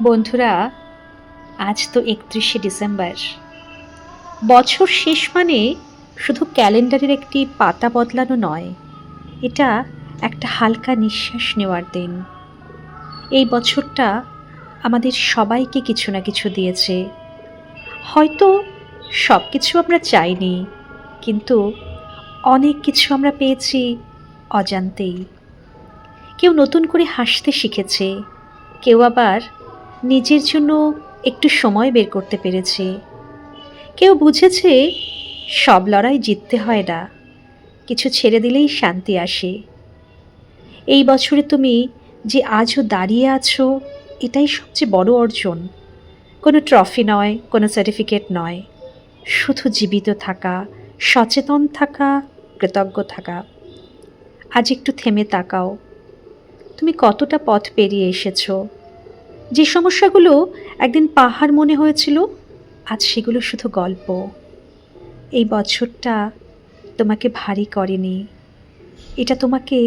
বন্ধুরা, আজ তো ৩১শে ডিসেম্বর। বছর শেষ মানে শুধু ক্যালেন্ডারের একটি পাতা বদলানো নয়, এটা একটা হালকা নিঃশ্বাস নেওয়ার দিন। এই বছরটা আমাদের সবাইকে কিছু না কিছু দিয়েছে। হয়তো সব কিছু আমরা চাইনি, কিন্তু অনেক কিছু আমরা পেয়েছি অজান্তেই। কেউ নতুন করে হাসতে শিখেছে, কেউ আবার নিজের জন্য একটু সময় বের করতে পেরেছে। কেউ বুঝেছে সব লড়াই জিততে হয় না, কিছু ছেড়ে দিলেই শান্তি আসে। এই বছরে তুমি যে আজও দাঁড়িয়ে আছো, এটাই সবচেয়ে বড় অর্জন। কোনো ট্রফি নয়, কোনো সার্টিফিকেট নয়, শুধু জীবিত থাকা, সচেতন থাকা, কৃতজ্ঞ থাকা। আজ একটু থেমে তাকাও, তুমি কতটা পথ পেরিয়ে এসেছো। যে সমস্যাগুলো একদিন পাহাড় মনে হয়েছিল, আজ সেগুলো শুধু গল্প। এই বছরটা তোমাকে ভারী করেনি, এটা তোমাকে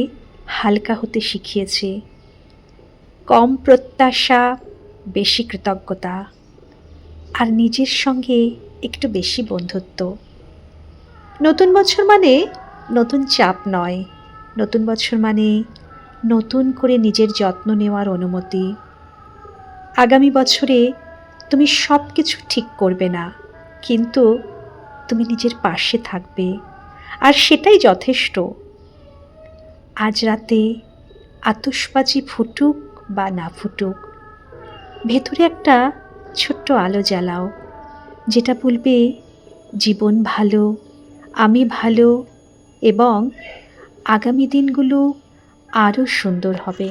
হালকা হতে শিখিয়েছে। কম প্রত্যাশা, বেশি কৃতজ্ঞতা, আর নিজের সঙ্গে একটু বেশি বন্ধুত্ব। নতুন বছর মানে নতুন চাপ নয়, নতুন বছর মানে নতুন করে নিজের যত্ন নেওয়ার অনুমতি। আগামী বছরে তুমি সব কিছু ঠিক করবে না, কিন্তু তুমি নিজের পাশে থাকবে, আর সেটাই যথেষ্ট। আজ রাতে আতশবাজি ফুটুক বা না ফুটুক, ভেতরে একটা ছোট্ট আলো জ্বালাও, যেটা বলবে জীবন ভালো, আমি ভালো, এবং আগামী দিনগুলো আরও সুন্দর হবে।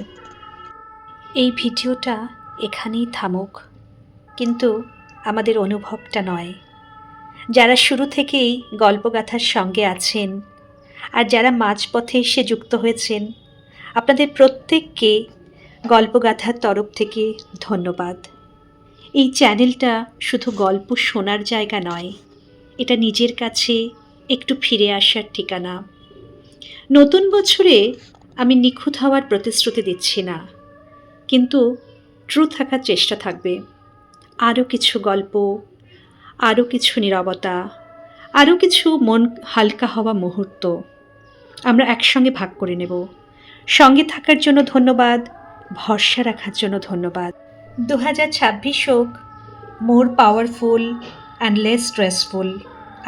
এই ভিডিওটা এখানেই থামুক, কিন্তু আমাদের অনুভবটা নয়। যারা শুরু থেকেই গল্পগাথার সঙ্গে আছেন, আর যারা মাঝপথে এসে যুক্ত হয়েছেন, আপনাদের প্রত্যেককে গল্পগাথার তরফ থেকে ধন্যবাদ। এই চ্যানেলটা শুধু গল্প শোনার জায়গা নয়, এটা নিজের কাছে একটু ফিরে আসার ঠিকানা। নতুন বছরে আমি নিখুঁত হওয়ার প্রতিশ্রুতি দিচ্ছি না, কিন্তু ট্রু থাকার চেষ্টা থাকবে। আরও কিছু গল্প, আরও কিছু নীরবতা, আরও কিছু মন হালকা হওয়া মুহূর্ত আমরা একসঙ্গে ভাগ করে নেব। সঙ্গে থাকার জন্য ধন্যবাদ, ভরসা রাখার জন্য ধন্যবাদ। 2026 হোক more powerful and less stressful.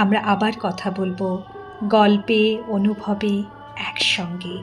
আমরা আবার কথা বলবো, গল্পে, অনুভবে, একসঙ্গে।